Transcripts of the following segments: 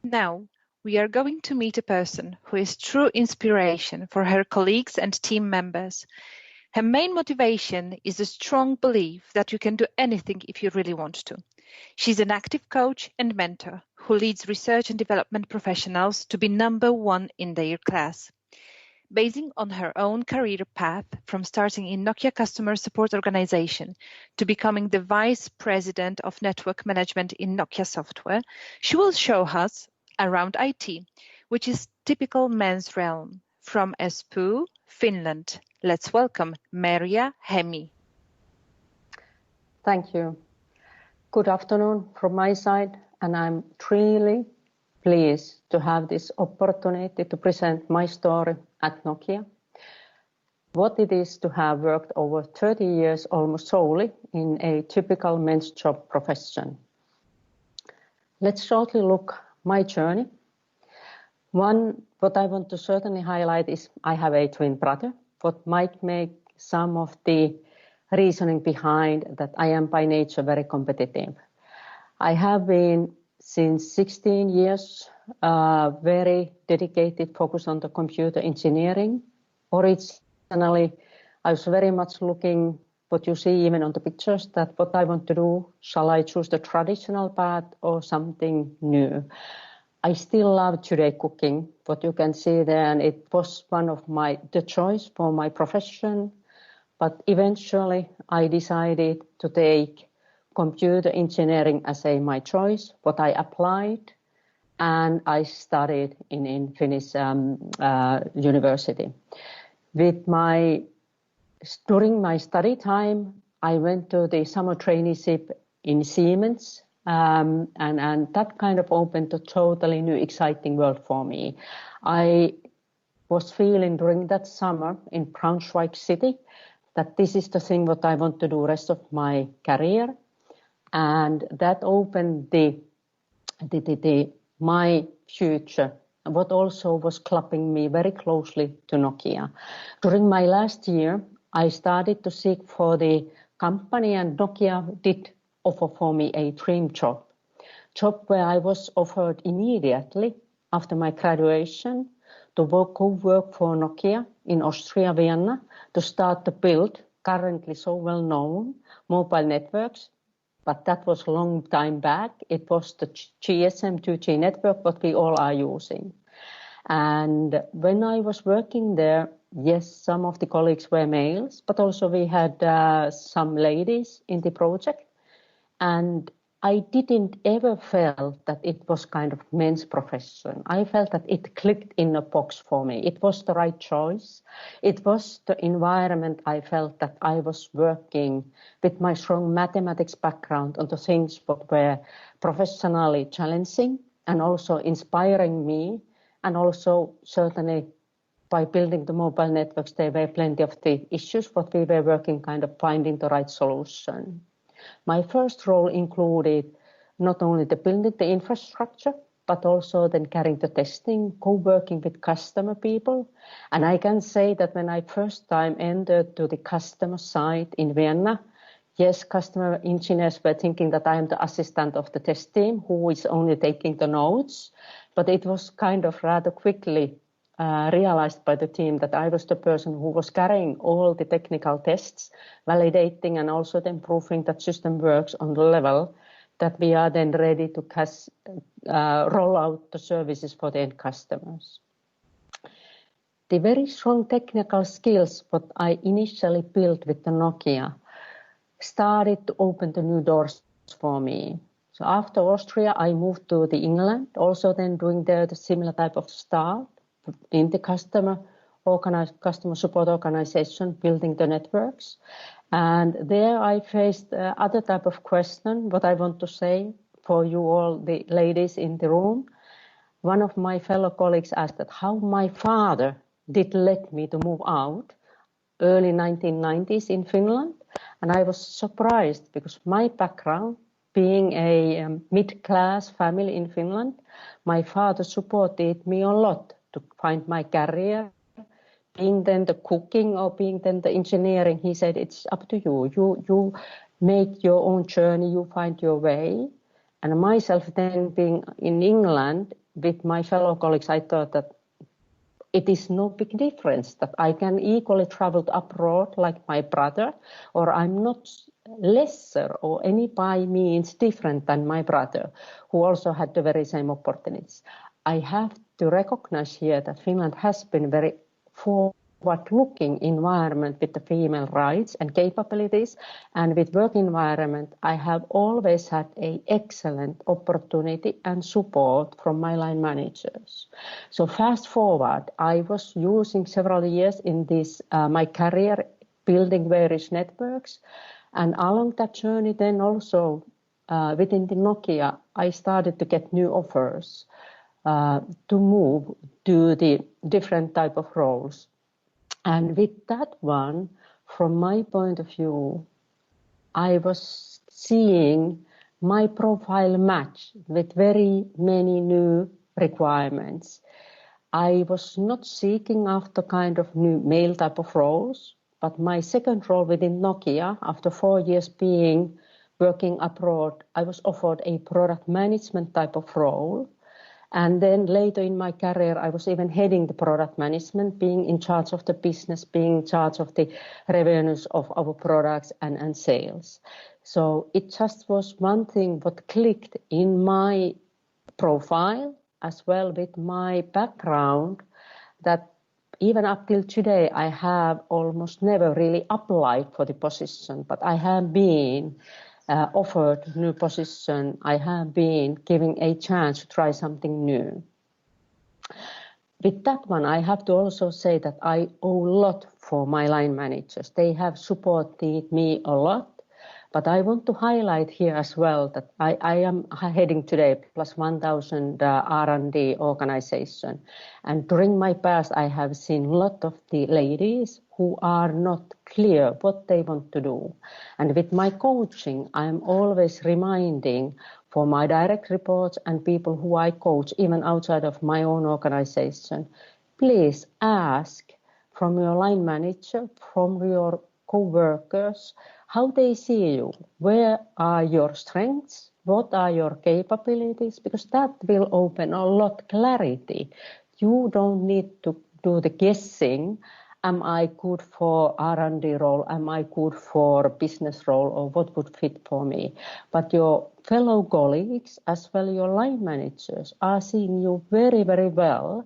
Now, we are going to meet a person who is true inspiration for her colleagues and team members. Her main motivation is a strong belief that you can do anything if you really want to. She's an active coach and mentor who leads research and development professionals to be number one in their class. Basing on her own career path from starting in Nokia customer support organization to becoming the vice president of network management in Nokia Software, she will show us around IT, which is typical men's realm. From Espoo, Finland, let's welcome Merja Hemmi. Thank you. Good afternoon from my side, and I'm really pleased to have this opportunity to present my story at Nokia. What it is to have worked over 30 years almost solely in a typical men's job profession. Let's shortly look my journey. One, what I want to certainly highlight is I have a twin brother, what might make some of the reasoning behind that I am by nature very competitive. I have been since 16 years very dedicated, focused on the computer engineering. Originally, I was very much looking what you see even on the pictures, that what I want to do, shall I choose the traditional path or something new? I still love today cooking, what you can see there, and it was one of the choice for my profession. But eventually I decided to take computer engineering as my choice, what I applied, and I studied in Finnish university. During my study time, I went to the summer traineeship in Siemens, and that kind of opened a totally new, exciting world for me. I was feeling during that summer in Braunschweig city that this is the thing what I want to do rest of my career, and that opened my future. What also was clubbing me very closely to Nokia. During my last year, I started to seek for the company, and Nokia did offer for me a dream job where I was offered immediately after my graduation to go work for Nokia in Austria, Vienna, to start to build currently so well-known mobile networks. But that was a long time back. It was the GSM 2G network, what we all are using. And when I was working there, yes, some of the colleagues were males, but also we had some ladies in the project. And I didn't ever felt that it was kind of men's profession. I felt that it clicked in a box for me. It was the right choice. It was the environment I felt that I was working with my strong mathematics background on the things that were professionally challenging and also inspiring me. And also certainly by building the mobile networks, there were plenty of the issues, but we were working kind of finding the right solution. My first role included not only the building the infrastructure, but also then carrying the testing, co-working with customer people. And I can say that when I first time entered to the customer site in Vienna, yes, customer engineers were thinking that I am the assistant of the test team who is only taking the notes. But it was kind of rather quickly realized by the team that I was the person who was carrying all the technical tests, validating and also then proving that system works on the level that we are then ready to roll out the services for the end customers. The very strong technical skills what I initially built with the Nokia started to open the new doors for me. So after Austria, I moved to England, also then doing the similar type of start in the customer support organization, building the networks. And there I faced other type of question, what I want to say for you all, the ladies in the room. One of my fellow colleagues asked that how my father did let me to move out early 1990s in Finland. And I was surprised because my background, being a mid-class family in Finland, my father supported me a lot to find my career. Being then the cooking or being then the engineering, he said, it's up to you. You make your own journey, you find your way. And myself then being in England, with my fellow colleagues, I thought that it is no big difference, that I can equally travel abroad like my brother, or I'm not lesser or any by means different than my brother, who also had the very same opportunities. I have to recognize here that Finland has been very forward-looking environment with the female rights and capabilities, and with work environment, I have always had an excellent opportunity and support from my line managers. So fast forward, I was using several years in this my career building various networks, and along that journey then also within the Nokia, I started to get new offers to move to the different type of roles. And with that one, from my point of view, I was seeing my profile match with very many new requirements. I was not seeking after kind of new male type of roles, but my second role within Nokia, after 4 years being working abroad, I was offered a product management type of role. And then later in my career, I was even heading the product management, being in charge of the business, being in charge of the revenues of our products and sales. So it just was one thing what clicked in my profile as well with my background, that even up till today, I have almost never really applied for the position, but I have been offered new position. I have been given a chance to try something new. With that one, I have to also say that I owe a lot for my line managers. They have supported me a lot. But I want to highlight here as well that I am heading today plus 1,000 R&D organization. And during my past, I have seen a lot of the ladies who are not clear what they want to do. And with my coaching, I'm always reminding for my direct reports and people who I coach, even outside of my own organization, please ask from your line manager, from your co-workers, how they see you, where are your strengths, what are your capabilities, because that will open a lot clarity. You don't need to do the guessing, am I good for R&D role, am I good for business role, or what would fit for me. But your fellow colleagues, as well your line managers, are seeing you very, very well,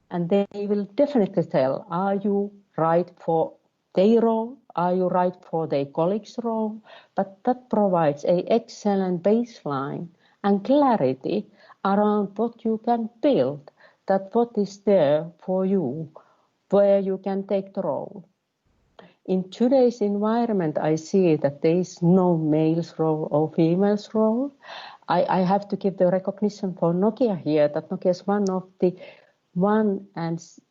and they will definitely tell, are you right for their role? Are you right for their colleagues' role? But that provides an excellent baseline and clarity around what you can build, that what is there for you, where you can take the role. In today's environment, I see that there is no male's role or female's role. I have to give the recognition for Nokia here, that Nokia is one of the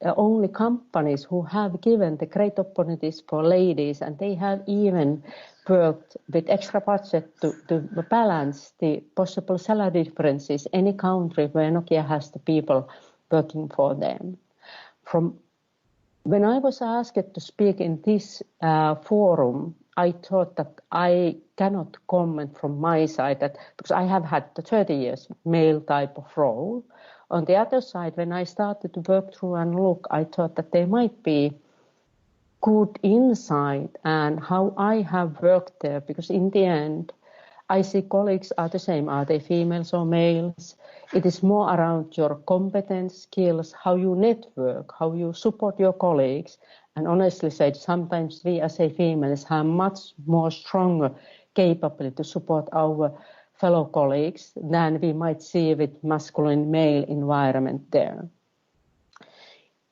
only companies who have given the great opportunities for ladies, and they have even worked with extra budget to balance the possible salary differences any country where Nokia has the people working for them. When I was asked to speak in this forum, I thought that I cannot comment from my side, that because I have had the 30 years male type of role. On the other side, when I started to work through and look, I thought that there might be good insight and how I have worked there, because in the end, I see colleagues are the same. Are they females or males? It is more around your competence, skills, how you network, how you support your colleagues. And honestly said, sometimes we as a females have much more stronger capability to support our fellow colleagues than we might see with masculine male environment there.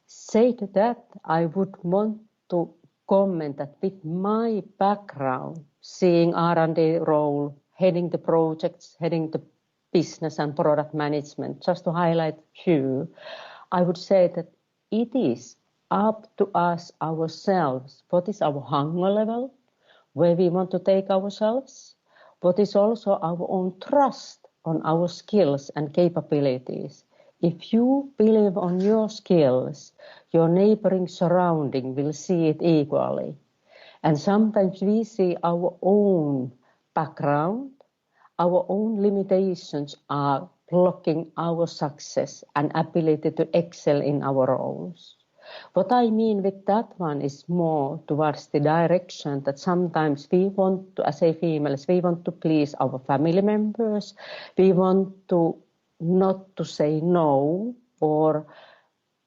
Say to that, I would want to comment that with my background, seeing R&D role, heading the projects, heading the business and product management, just to highlight a few, I would say that it is up to us ourselves. What is our hunger level? Where we want to take ourselves? What is also our own trust on our skills and capabilities? If you believe on your skills, your neighboring surrounding will see it equally. And sometimes we see our own background, Our own limitations are blocking our success and ability to excel in our roles. What I mean with that one is more towards the direction that sometimes we want to, as a females, we want to please our family members. We want to not to say no or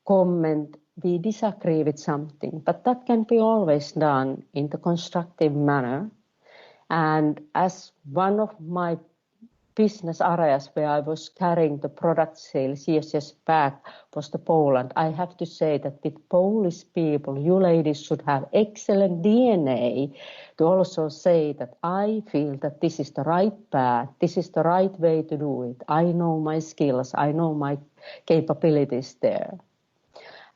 comment we disagree with something, but that can be always done in the constructive manner. And as one of my business areas where I was carrying the product sales years back was the Poland. I have to say that with Polish people, you ladies should have excellent DNA to also say that I feel that this is the right path, this is the right way to do it. I know my skills, I know my capabilities there.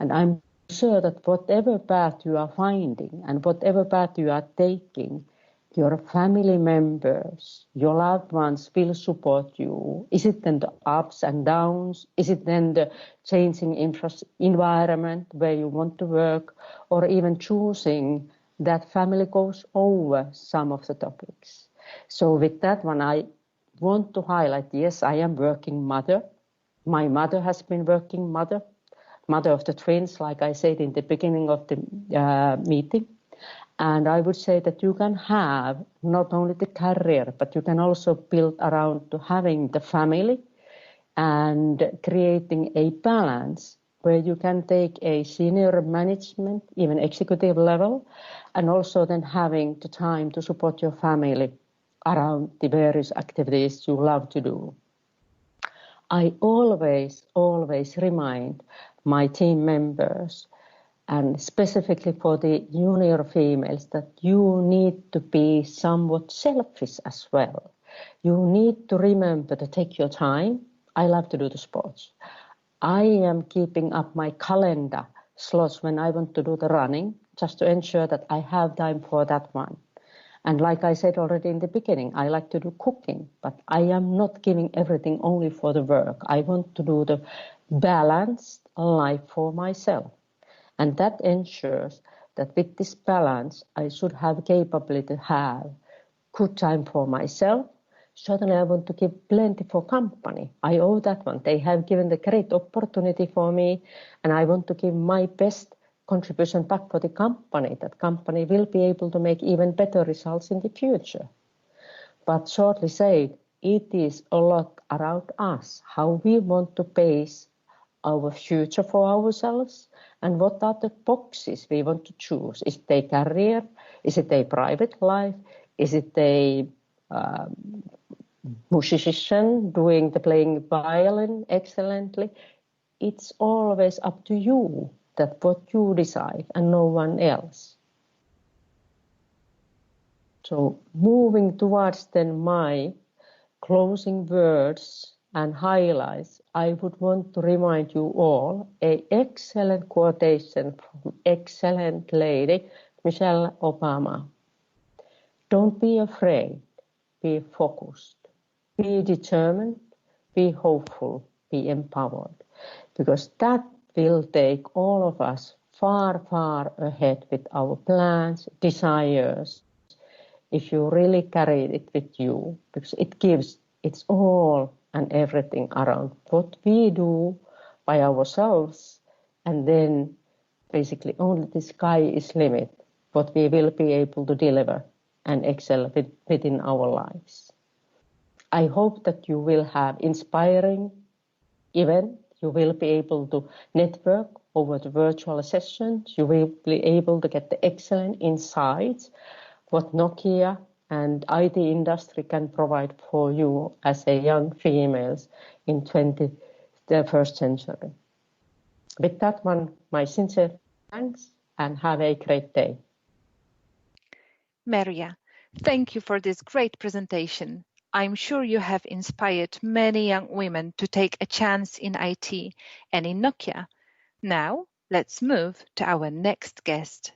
And I'm sure that whatever path you are finding and whatever path you are taking, your family members, your loved ones will support you. Is it then the ups and downs? Is it then the changing environment where you want to work, or even choosing that family goes over some of the topics? So with that one, I want to highlight, yes, I am working mother. My mother has been working mother of the twins, like I said in the beginning of the meeting. And I would say that you can have not only the career, but you can also build around to having the family and creating a balance where you can take a senior management, even executive level, and also then having the time to support your family around the various activities you love to do. I always remind my team members, and specifically for the junior females, that you need to be somewhat selfish as well. You need to remember to take your time. I love to do the sports. I am keeping up my calendar slots when I want to do the running, just to ensure that I have time for that one. And like I said already in the beginning, I like to do cooking, but I am not giving everything only for the work. I want to do the balanced life for myself. And that ensures that with this balance, I should have capability to have good time for myself. Certainly, I want to give plenty for company. I owe that one. They have given the great opportunity for me, and I want to give my best contribution back for the company. That company will be able to make even better results in the future. But shortly said, it is a lot around us, how we want to base our future for ourselves, and what are the boxes we want to choose. Is it a career? Is it a private life? Is it a musician playing violin excellently? It's always up to you, that what you decide and no one else. So moving towards then my closing words and highlights, I would want to remind you all an excellent quotation from excellent lady Michelle Obama. Don't be afraid, be focused, be determined, be hopeful, be empowered, because that will take all of us far, far ahead with our plans, desires, if you really carry it with you, because it gives its all and everything around what we do by ourselves, and then basically only the sky is limit, what we will be able to deliver and excel within our lives. I hope that you will have inspiring event. You will be able to network over the virtual sessions. You will be able to get the excellent insights what Nokia and IT industry can provide for you as a young females in 21st century. With that one, my sincere thanks and have a great day. Merja, thank you for this great presentation. I'm sure you have inspired many young women to take a chance in IT and in Nokia. Now, let's move to our next guest.